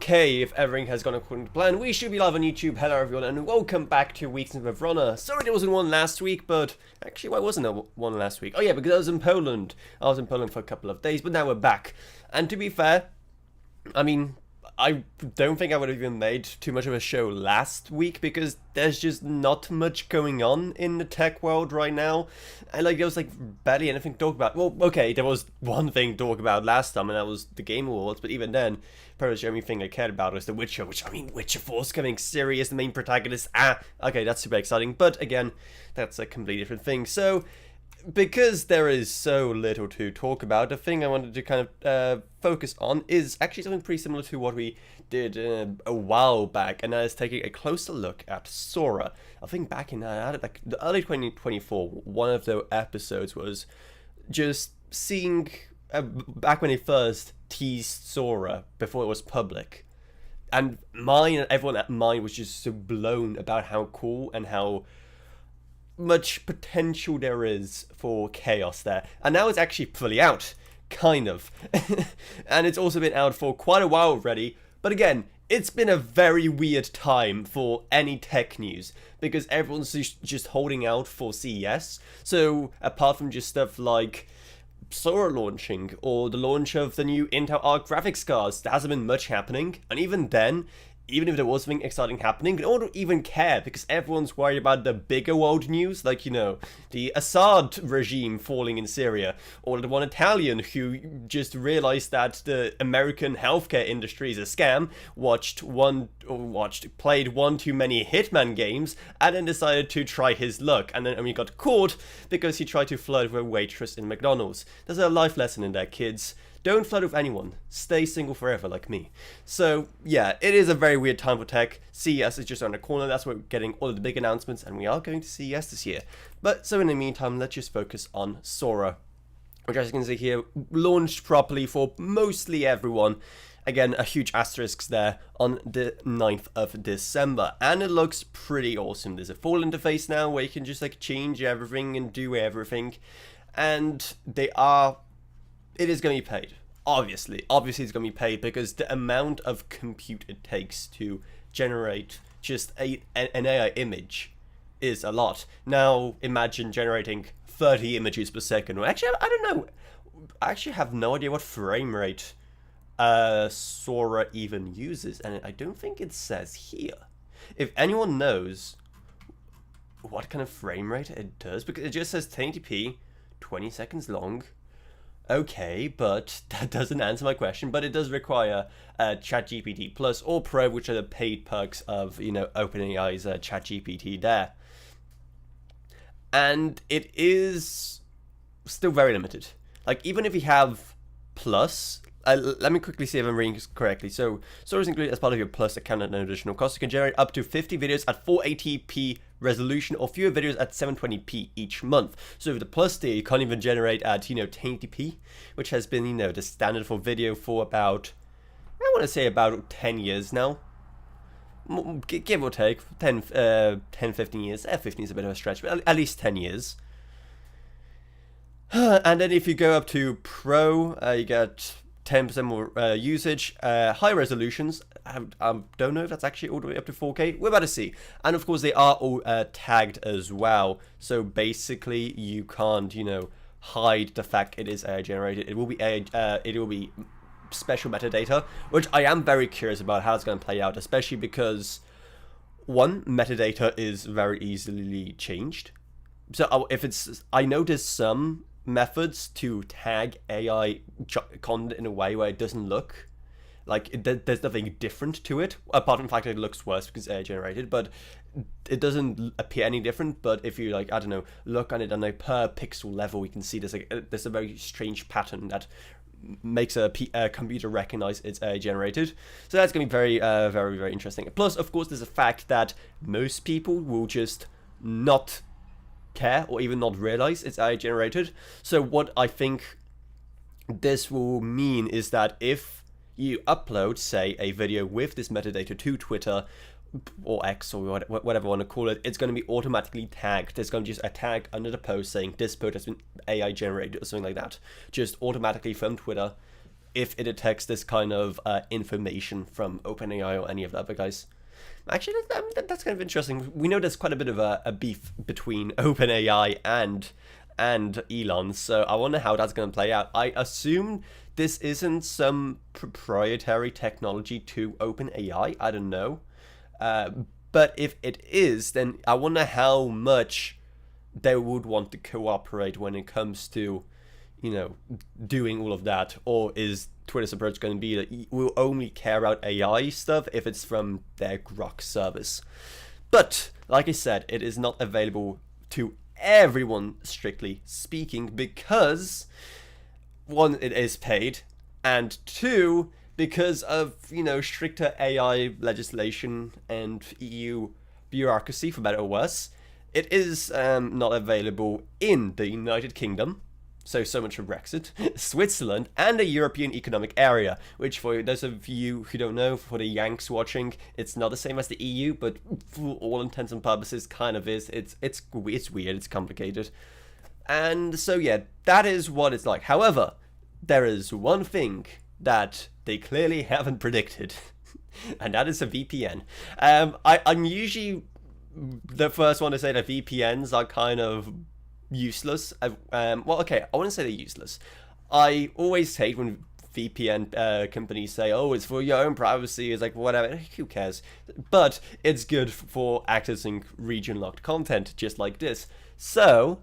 Okay, if everything has gone according to plan, we should be live on YouTube. Hello everyone, and welcome back to Weeks of Avrona. Sorry there wasn't one last week, but actually why wasn't there one last week? Oh yeah, because I was in Poland. I was in Poland for a couple of days, but now we're back. And to be fair, I mean, I don't think I would have even made too much of a show last week because there's just not much going on in the tech world right now. And like there was like barely anything to talk about. Well, okay, there was one thing to talk about last time, and that was the Game Awards, but even then, probably the only thing I cared about was The Witcher, which, I mean, Witcher 4 is coming serious, the main protagonist. Okay, that's super exciting, but again, that's a completely different thing. So, because there is so little to talk about, the thing I wanted to kind of focus on is actually something pretty similar to what we did a while back, and that is taking a closer look at Sora. I think back in like the early 2024, one of the episodes was just seeing back when they first teased Sora before it was public, and mine and everyone at mine was just so blown about how cool and how much potential there is for chaos there. And now it's actually fully out, kind of. And it's also been out for quite a while already, but again, it's been a very weird time for any tech news because everyone's just holding out for CES. So apart from just stuff like Sora launching or the launch of the new Intel Arc graphics cards, there hasn't been much happening. And even then, even if there was something exciting happening, no one would even care because everyone's worried about the bigger world news, like, you know, the Assad regime falling in Syria, or the one Italian who just realized that the American healthcare industry is a scam, played one too many Hitman games, and then decided to try his luck, and then only got caught because he tried to flirt with a waitress in McDonald's. There's a life lesson in there, kids. Don't flirt with anyone. Stay single forever like me. So, yeah, it is a very weird time for tech. CES is just around the corner. That's where we're getting all of the big announcements, and we are going to CES this year. But, so in the meantime, let's just focus on Sora, which, as you can see here, launched properly for mostly everyone. Again, a huge asterisk there on the 9th of December. And it looks pretty awesome. There's a full interface now where you can just, like, change everything and do everything. And it is going to be paid. Obviously it's going to be paid because the amount of compute it takes to generate just an AI image is a lot. Now imagine generating 30 images per second. Well, actually, I don't know. I actually have no idea what frame rate Sora even uses, and I don't think it says here. If anyone knows what kind of frame rate it does, because it just says 1080p, 20 seconds long. Okay, but that doesn't answer my question, but it does require ChatGPT Plus or Pro, which are the paid perks of, you know, OpenAI's ChatGPT there. And it is still very limited. Like, even if you have Plus, let me quickly see if I'm reading this correctly. So, Sora is included as part of your Plus account at no additional cost. You can generate up to 50 videos at 480p resolution or fewer videos at 720p each month. So with the Plus tier, you can't even generate at, you know, 1080p, which has been, you know, the standard for video for about, I want to say about 10 years now. Give or take, 10, 15 years. 15 is a bit of a stretch, but at least 10 years. And then if you go up to Pro, you get 10% more usage, high resolutions. I don't know if that's actually all the way up to 4K. We're about to see. And of course, they are all tagged as well. So basically, you can't, you know, hide the fact it is AI generated. It will be special metadata, which I am very curious about how it's going to play out, especially because one, metadata is very easily changed. So if it's, I know there's some methods to tag AI content in a way where it doesn't look like there's nothing different to it, apart from the fact that it looks worse because it's AI generated, but it doesn't appear any different. But if you, like, I don't know, look at it on a per pixel level, you can see there's a very strange pattern that makes a computer recognize it's AI generated. So that's going to be very, very, very interesting. Plus, of course, there's a fact that most people will just not care or even not realize it's AI generated. So what I think this will mean is that if you upload, say, a video with this metadata to Twitter or X or whatever you want to call it, it's going to be automatically tagged. There's going to be just a tag under the post saying this post has been AI generated or something like that, just automatically from Twitter if it detects this kind of information from OpenAI or any of the other guys. Actually, that's kind of interesting. We know there's quite a bit of a beef between OpenAI and Elon, so I wonder how that's going to play out. I assume this isn't some proprietary technology to OpenAI. I don't know. But if it is, then I wonder how much they would want to cooperate when it comes to, you know, doing all of that. Or is Twitter's approach going to be that we'll only care about AI stuff if it's from their Grok service? But, like I said, it is not available to everyone, strictly speaking, because, one, it is paid, and two, because of, you know, stricter AI legislation and EU bureaucracy, for better or worse, it is not available in the United Kingdom. So much for Brexit, Switzerland, and the European Economic Area, which, for those of you who don't know, for the Yanks watching, it's not the same as the EU, but for all intents and purposes kind of is. It's weird, it's complicated. And so yeah, that is what it's like. However, there is one thing that they clearly haven't predicted, and that is a VPN. I'm usually the first one to say that VPNs are kind of useless. Well, okay, I wouldn't say they're useless. I always hate when VPN companies say, oh, it's for your own privacy. It's like, whatever, who cares? But it's good for accessing region-locked content, just like this. So,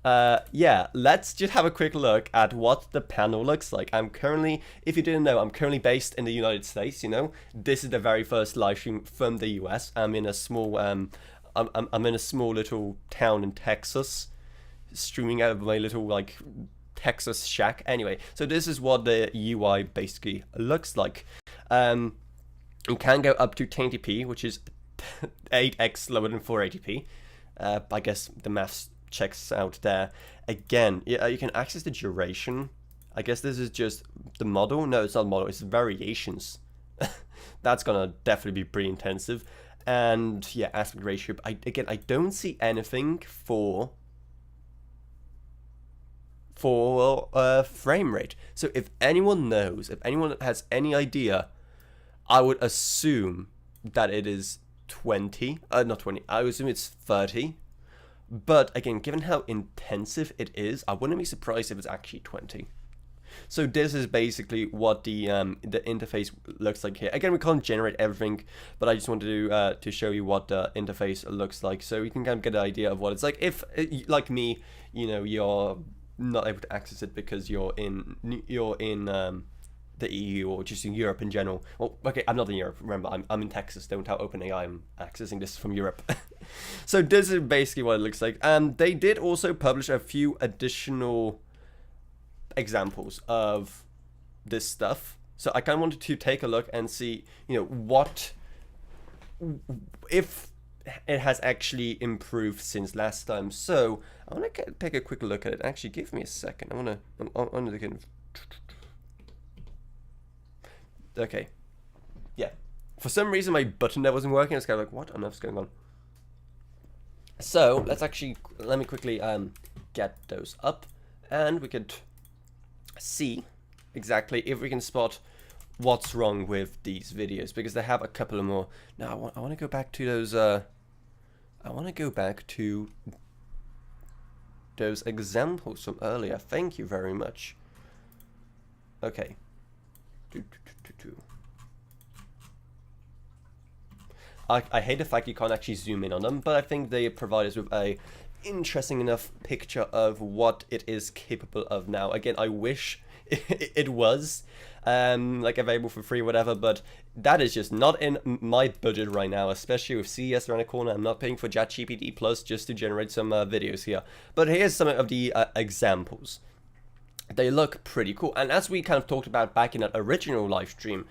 yeah, let's just have a quick look at what the panel looks like. I'm currently, if you didn't know, I'm currently based in the United States, you know. This is the very first live stream from the US. I'm in a small, I'm in a small little town in Texas, streaming out of my little, like, Texas shack. Anyway, so this is what the UI basically looks like. You can go up to 1080p, which is 8x slower than 480p. I guess the maths checks out there. Again, you can access the duration. I guess this is just the model. No, it's not model, it's variations. That's gonna definitely be pretty intensive. And yeah, aspect ratio. I don't see anything for frame rate. So if anyone knows, if anyone has any idea, I would assume that it is 20. Not 20. I would assume it's 30. But again, given how intensive it is, I wouldn't be surprised if it's actually 20. So this is basically what the interface looks like here. Again, we can't generate everything, but I just wanted to show you what the interface looks like, so you can kind of get an idea of what it's like. If, like me, you know, you're not able to access it because you're in the EU or just in Europe in general. Well, okay, I'm not in Europe. Remember, I'm in Texas. Don't tell OpenAI I'm accessing this from Europe. So this is basically what it looks like. They did also publish a few additional examples of this stuff. So I kind of wanted to take a look and see, you know, what if it has actually improved since last time. So I want to take a quick look at it. Actually, give me a second. I'm gonna okay, yeah. For some reason, my button there wasn't working. I was kind of like, what on earth's going on? So let me quickly get those up, and we could see exactly if we can spot what's wrong with these videos, because they have a couple of more. Now I want to go back to those. I want to go back to those examples from earlier. Thank you very much. Okay. I hate the fact you can't actually zoom in on them, but I think they provide us with a interesting enough picture of what it is capable of now. Again, I wish it was like available for free or whatever, but that is just not in my budget right now, especially with CES around the corner. I'm not paying for ChatGPT Plus just to generate some videos here. But here's some of the examples. They look pretty cool, and as we kind of talked about back in that original live stream,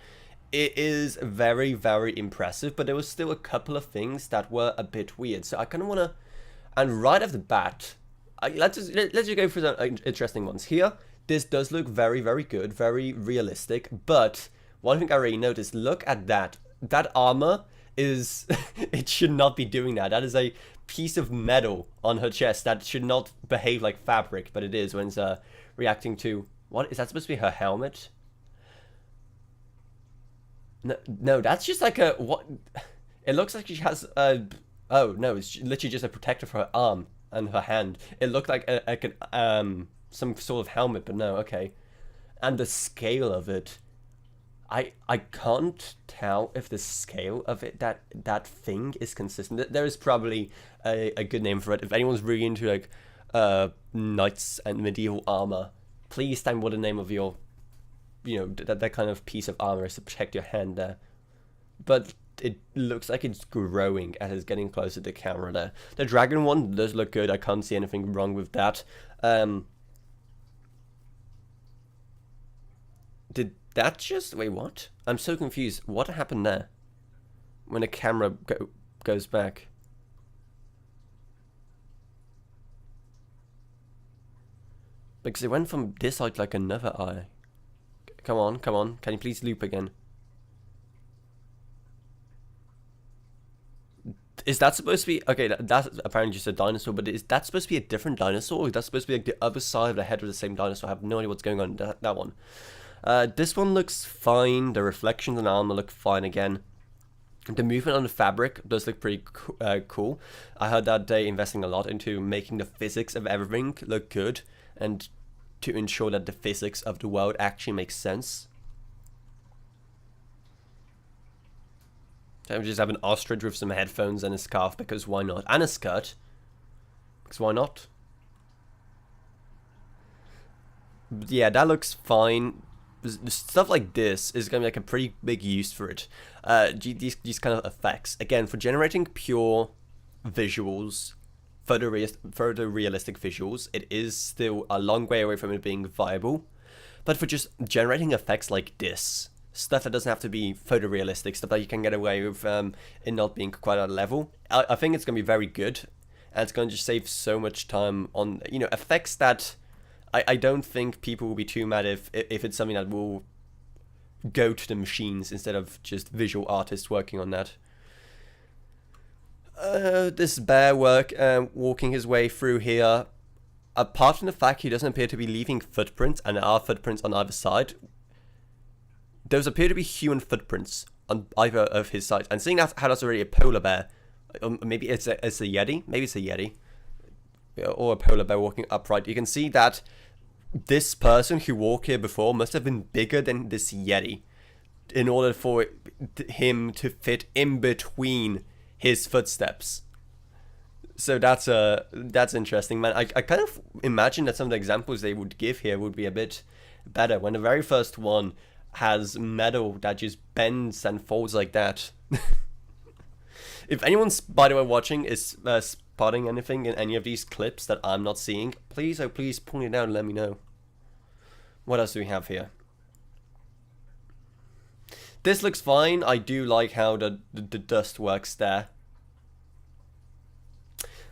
it is very, very impressive, but there was still a couple of things that were a bit weird. So I kind of want to, and right off the bat, let's just go through the interesting ones here. This does look very, very good, very realistic, but one thing I already noticed, look at that. That armor is, it should not be doing that. That is a piece of metal on her chest that should not behave like fabric, but it is when it's reacting to, what is that supposed to be, her helmet? No, no, that's just like a what? It looks like she has a. Oh no, it's literally just a protector for her arm and her hand. It looked like some sort of helmet, but no, okay. And the scale of it, I can't tell if the scale of it that thing is consistent. There is probably a good name for it. If anyone's really into like knights and medieval armor, please tell me what the name of your that kind of piece of armor is to protect your hand there. But it looks like it's growing as it's getting closer to the camera there. The dragon one does look good. I can't see anything wrong with that. Did that just... Wait, what? I'm so confused. What happened there? When the camera goes back. Because it went from this side like another eye. Come on, come on. Can you please loop again? Is that supposed to be... Okay, that's apparently just a dinosaur, but is that supposed to be a different dinosaur? Or is that supposed to be like the other side of the head of the same dinosaur? I have no idea what's going on in that one. This one looks fine. The reflections and armor look fine again. The movement on the fabric does look pretty cool. I heard that they're investing a lot into making the physics of everything look good and to ensure that the physics of the world actually makes sense. So I just have an ostrich with some headphones and a scarf because why not? And a skirt. Because why not? But yeah, that looks fine. Stuff like this is going to be like a pretty big use for it. These kind of effects. Again, for generating pure visuals, photorealistic visuals, it is still a long way away from it being viable. But for just generating effects like this, stuff that doesn't have to be photorealistic, stuff that you can get away with it not being quite at a level, I think it's going to be very good. And it's going to just save so much time on, effects that... I don't think people will be too mad if it's something that will go to the machines instead of just visual artists working on that. This bear walking his way through here. Apart from the fact he doesn't appear to be leaving footprints, and there are footprints on either side, those appear to be human footprints on either of his sides. And seeing that how that's already a polar bear, maybe it's a yeti, maybe it's a yeti. Or a polar bear walking upright, you can see that this person who walked here before must have been bigger than this yeti in order for him to fit in between his footsteps. So that's interesting, man. I kind of imagine that some of the examples they would give here would be a bit better. When the very first one has metal that just bends and folds like that. If anyone's, by the way, watching is spotting anything in any of these clips that I'm not seeing, please, oh please, point it out and let me know. What else do we have here? This looks fine. I do like how the dust works there.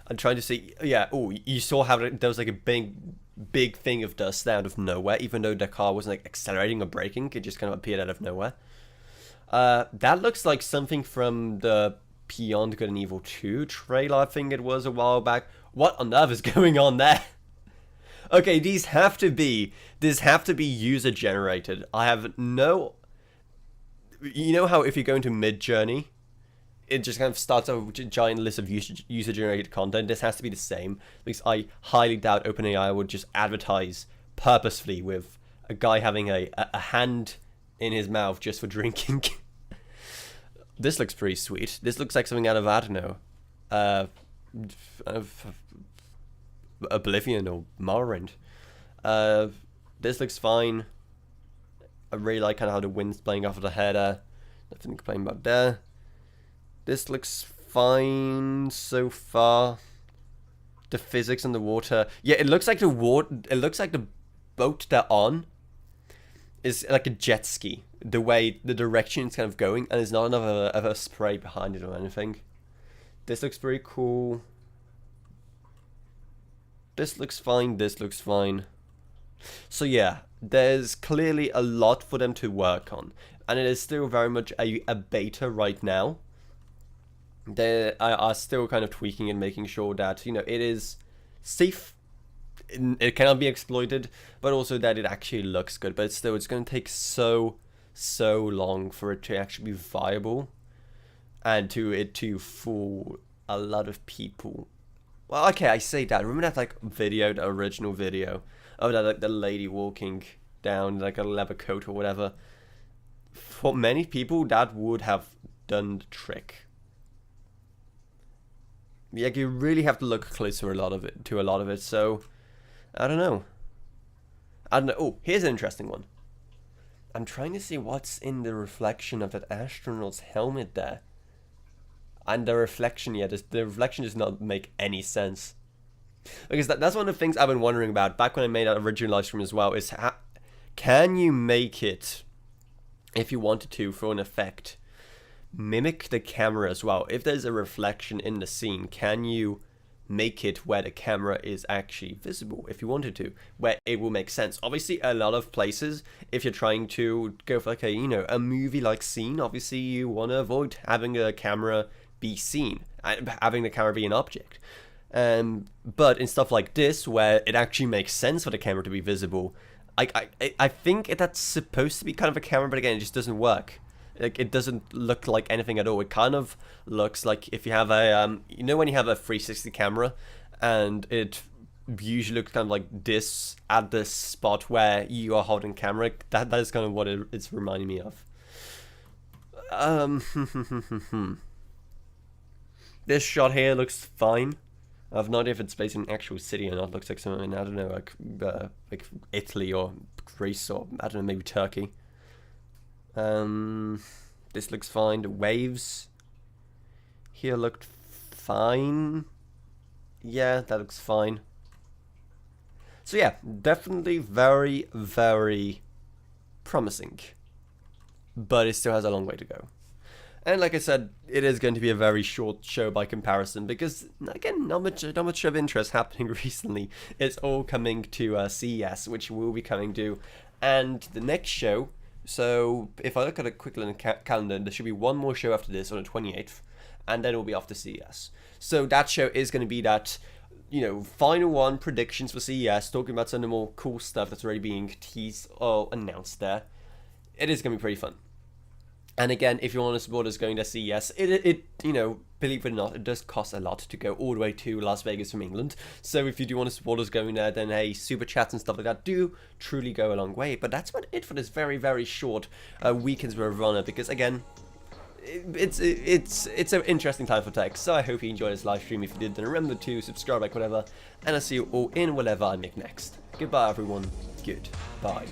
I'm trying to see. Yeah. Oh, you saw how there was like a big thing of dust out of nowhere, even though the car wasn't like accelerating or braking. It just kind of appeared out of nowhere. That looks like something from the Beyond Good and Evil 2 trailer, I think it was a while back. What on earth is going on there? Okay, these have to be user generated. I have no... You know how if you go into Mid-Journey, it just kind of starts a giant list of user generated content? This has to be the same, because I highly doubt OpenAI would just advertise purposefully with a guy having a hand in his mouth just for drinking. This looks pretty sweet. This looks like something out of, I don't know, Oblivion or Morrowind. This looks fine. I really like kind of how the wind's playing off of the head. Nothing to complain about there. This looks fine so far. The physics on the water. Yeah, it looks like the boat they're on is like a jet ski. The way the direction it's kind of going, and there's not enough of a spray behind it or anything. This looks very cool. This looks fine. This looks fine. So yeah, there's clearly a lot for them to work on, and it is still very much a beta right now. They are still kind of tweaking and making sure that it is safe. It cannot be exploited, but also that it actually looks good. But it's going to take so so long for it to actually be viable and to fool a lot of people. Well, okay, I say that. Remember that like video, the original video of that like the lady walking down like a leather coat or whatever? For many people, that would have done the trick. Yeah, you really have to look close to a lot of it. So, I don't know. Oh, here's an interesting one. I'm trying to see what's in the reflection of that astronaut's helmet there. And the reflection, yeah, the reflection does not make any sense. Because that's one of the things I've been wondering about back when I made that original live stream as well, is can you make it, if you wanted to, for an effect, mimic the camera as well? If there's a reflection in the scene, can you make it where the camera is actually visible if you wanted to, where it will make sense? Obviously, a lot of places, if you're trying to go for like a, you know, a movie like scene, obviously you want to avoid having a camera be seen, having the camera be an object. But in stuff like this, where it actually makes sense for the camera to be visible, I think that's supposed to be kind of a camera, but again, it just doesn't work. Like, it doesn't look like anything at all. It kind of looks like if you have a, you know, when you have a 360 camera, and it usually looks kind of like this at the spot where you are holding camera. That is kind of what it's reminding me of. This shot here looks fine. I have no idea if it's based in an actual city or not. It looks like something, I don't know, like Italy or Greece or, I don't know, maybe Turkey. This looks fine. The waves here looked fine. Yeah, that looks fine. So yeah, definitely very, very promising. But it still has a long way to go. And like I said, it is going to be a very short show by comparison because, again, not much of interest happening recently. It's all coming to CES, which we'll be coming to. And the next show, so if I look at a quick little calendar, there should be one more show after this on the 28th, and then it will be off to CES. So that show is going to be that, you know, final one, predictions for CES, talking about some of the more cool stuff that's already being teased or announced there. It is going to be pretty fun. And again, if you want to support us going to CES, it you know, believe it or not, it does cost a lot to go all the way to Las Vegas from England. So if you do want to support us going there, then hey, super chats and stuff like that do truly go a long way. But that's about it for this very, very short weekends with Avrona, because again, it's an interesting time for tech. So I hope you enjoyed this live stream. If you did, then remember to subscribe, like whatever, and I'll see you all in whatever I make next. Goodbye, everyone. Goodbye.